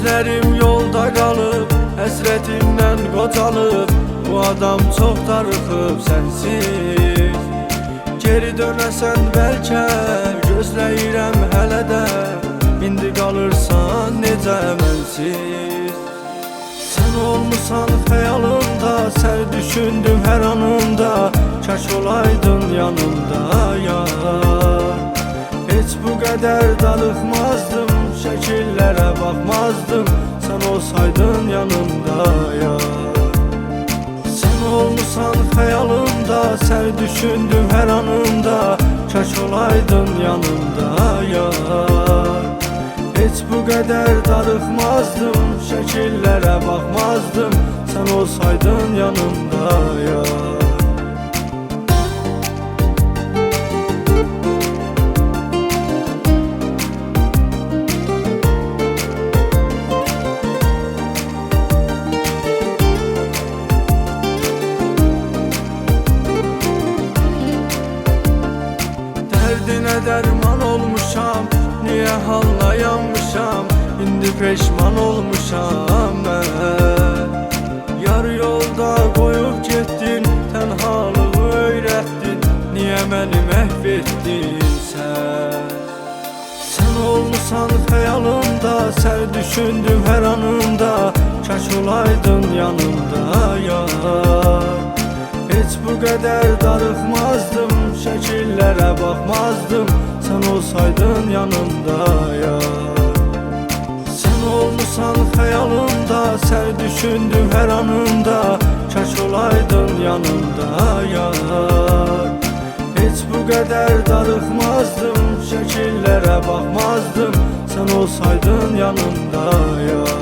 Gözlerim yolda kalıp Həsrətimdən qocalıb Bu adam çox darıxıb sensiz. Geri dönəsən bəlkə Gözləyirəm hələ də İndi qalırsan necə mənsiz. Sən olmusan xəyalımda Sən düşündüm hər anımda Kaş olaydın yanımda yar. Heç bu qədər darıxmazdım Şəkillərə baxmazdım Sən olsaydın yanımda yar. Sən olmusan xəyalımda Sən düşündüm hər anımda Kaş olaydın yanımda yar. Heç bu qədər darıxmazdım Şəkillərə baxmazdım Sən olsaydın yanımda yar. Dərdinə dərman olmuşam Niyə halına yanmışam İndi peşman olmuşam mən. Yar yolda qoyub getdin Tənhalığı öyrətdin Niyə məni məhv etdin sən. Sən olmusan xəyalımda Sən düşündüm hər anımda Kaş olaydın yanımda yar. Heç bu qədər darıxmazdım Şəkillərə baxmazdım Sən olsaydın yanımda yar. Sən olmusan xəyalımda Sən düşündüm hər anımda Kaş olaydın yanımda yar. Heç bu qədər darıxmazdım Şəkillərə baxmazdım Sən olsaydın yanımda yar.